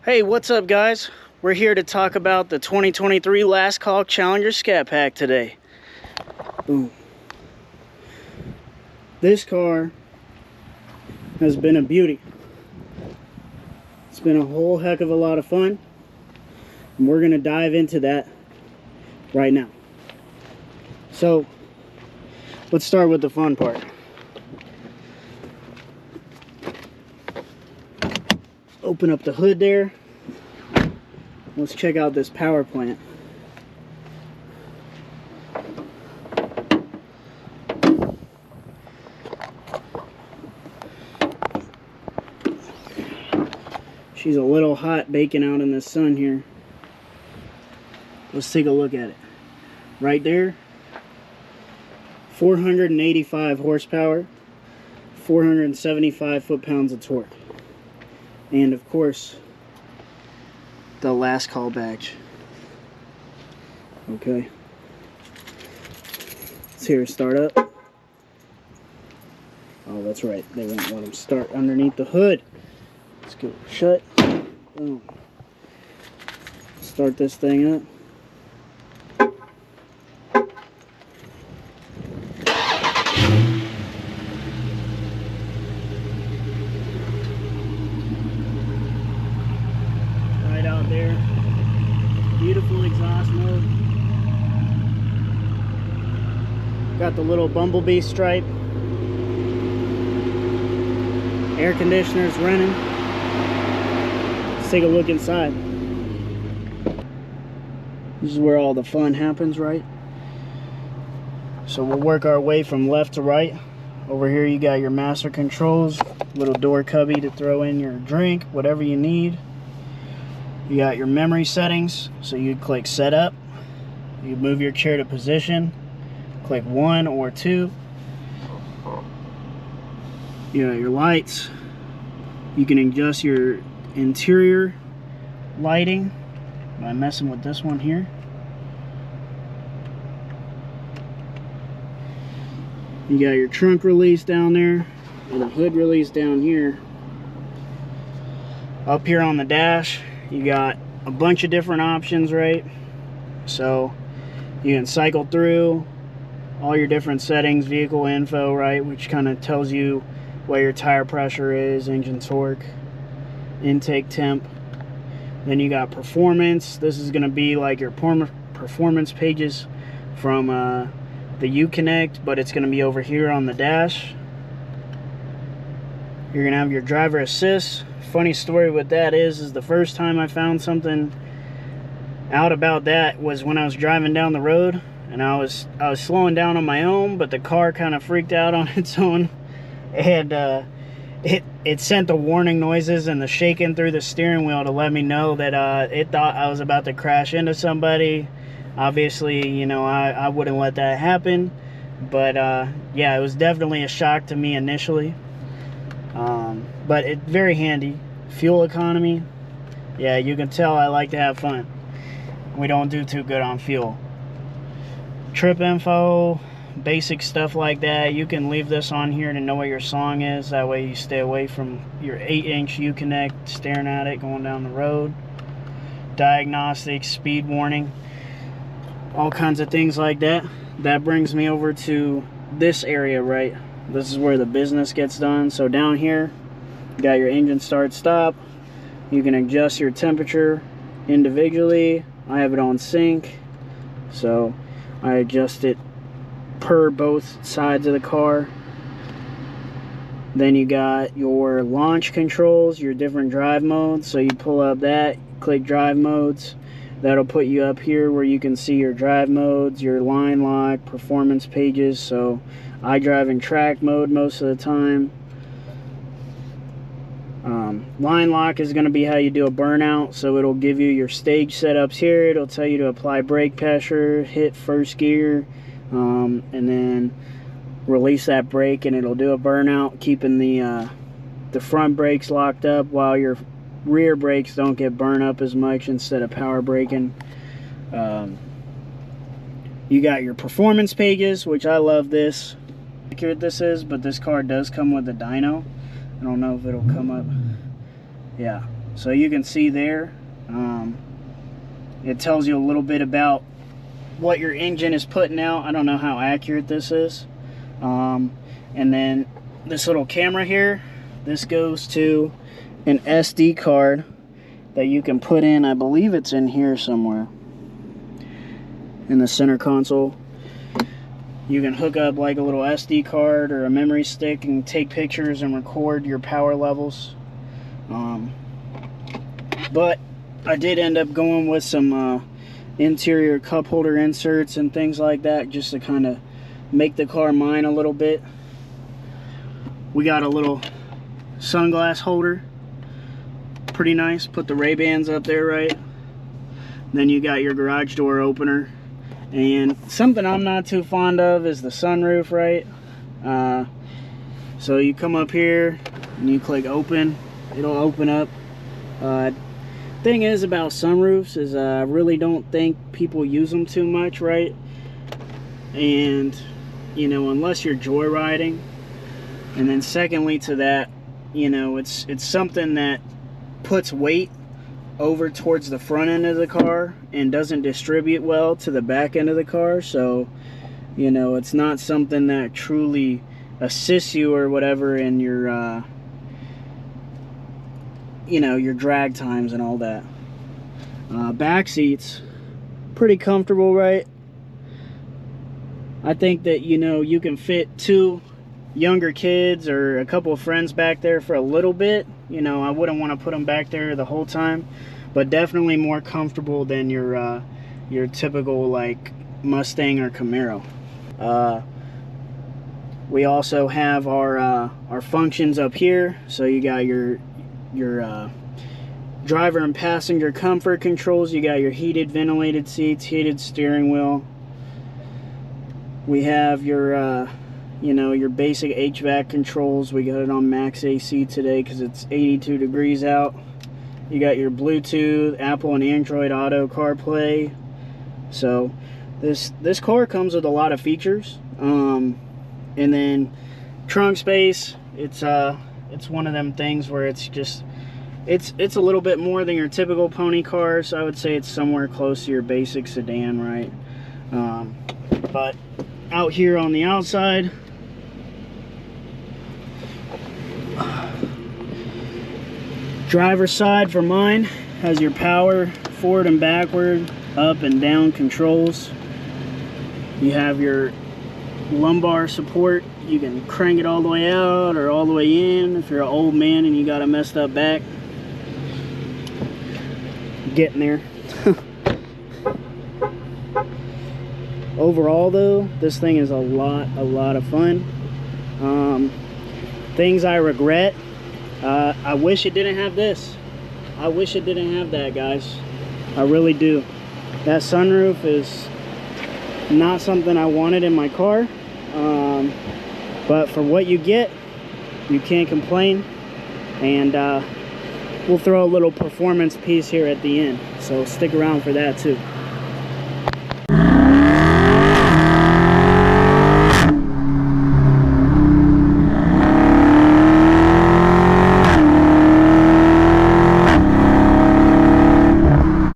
Hey, what's up guys? We're here to talk about the 2023 Last Call Challenger Scat Pack today. Boom. This car has been a beauty. It's been a whole heck of a lot of fun, and we're gonna dive into that right now. So let's start with the fun part. Open up the hood there. Let's check out this power plant. She's a little hot baking out in the sun here. Let's take a look at it. Right there, 485 horsepower, 475 foot-pounds of torque. And of course, the last call badge. Okay. Let's hear it start up. Oh, that's right. They won't let them start underneath the hood. Let's go shut. Boom. Start this thing up. Out there, beautiful exhaust mode. Got the little bumblebee stripe. Air conditioner's running. Let's take a look inside. This is where all the fun happens, right? So we'll work our way from left to right. Over here you got your master controls, little door cubby to throw in your drink, whatever you need. You got your memory settings, so you click setup. You move your chair to position, click 1 or 2. You got your lights. You can adjust your interior lighting by messing with this one here. You got your trunk release down there and a hood release down here. Up here on the dash, you got a bunch of different options, right? So you can cycle through all your different settings, vehicle info, right, which kind of tells you what your tire pressure is, engine torque, intake temp. Then you got performance. This is going to be like your performance pages from the Uconnect, but it's going to be over here on the dash. You're going to have your driver assist. Funny story with that is the first time I found something out about that was when I was driving down the road, and I was slowing down on my own, but the car kind of freaked out on its own, and it sent the warning noises and the shaking through the steering wheel to let me know that it thought I was about to crash into somebody. Obviously, you know, I wouldn't let that happen, but yeah, it was definitely a shock to me initially. But it's very handy. Fuel economy, yeah, you can tell I like to have fun. We don't do too good on fuel. Trip info, basic stuff like that. You can leave this on here to know what your song is. That way you stay away from your 8-inch Uconnect staring at it going down the road. Diagnostics, speed warning, all kinds of things like that. That brings me over to this area, right? This is where the business gets done. So down here, you got your engine start stop. You can adjust your temperature individually. I have it on sync, so I adjust it per both sides of the car. Then you got your launch controls, your different drive modes. So you pull up that, click drive modes. That'll put you up here where you can see your drive modes, your line lock, performance pages. So I drive in track mode most of the time. Line lock is going to be how you do a burnout, so it'll give you your stage setups here. It'll tell you to apply brake pressure, hit first gear, and then release that brake, and it'll do a burnout, keeping the front brakes locked up while your rear brakes don't get burned up as much instead of power braking. You got your performance pages, which I love this. How accurate this is, but this car does come with a dyno. I don't know if it'll come up. Yeah, So you can see there, it tells you a little bit about what your engine is putting out. I don't know how accurate this is. And then this little camera here, this goes to an SD card that you can put in. I believe it's in here somewhere in the center console. You can hook up like a little SD card or a memory stick and take pictures and record your power levels. But I did end up going with some interior cup holder inserts and things like that, just to kind of make the car mine a little bit. We got a little sunglass holder, pretty nice. Put the Ray-Bans up there, right? Then you got your garage door opener. And something I'm not too fond of is the sunroof, right? So you come up here and you click open, it'll open up. Thing is about sunroofs is I really don't think people use them too much, right? And you know, unless you're joyriding. And then secondly to that, you know, it's something that puts weight over towards the front end of the car and doesn't distribute well to the back end of the car. So, you know, it's not something that truly assists you or whatever in your you know, your drag times and all that. Back seats, pretty comfortable, right? I think that, you know, you can fit 2 younger kids or a couple of friends back there for a little bit. You know, I wouldn't want to put them back there the whole time, but definitely more comfortable than your typical like Mustang or Camaro. We also have our functions up here. So you got your driver and passenger comfort controls. You got your heated ventilated seats, heated steering wheel. We have your you know, your basic HVAC controls. We got it on max AC today because it's 82 degrees out. You got your Bluetooth, Apple and Android Auto, CarPlay. So this car comes with a lot of features. And then trunk space, it's one of them things where it's just it's a little bit more than your typical pony car. So I would say it's somewhere close to your basic sedan, right? But out here on the outside, driver's side for mine has your power forward and backward, up and down controls. You have your lumbar support. You can crank it all the way out or all the way in if you're an old man and you got a messed up back. Getting there. Overall though, this thing is a lot of fun. Things I regret, I wish it didn't have this. I wish it didn't have that, guys. I really do. That sunroof is not something I wanted in my car. But for what you get, you can't complain. And we'll throw a little performance piece here at the end. So stick around for that too.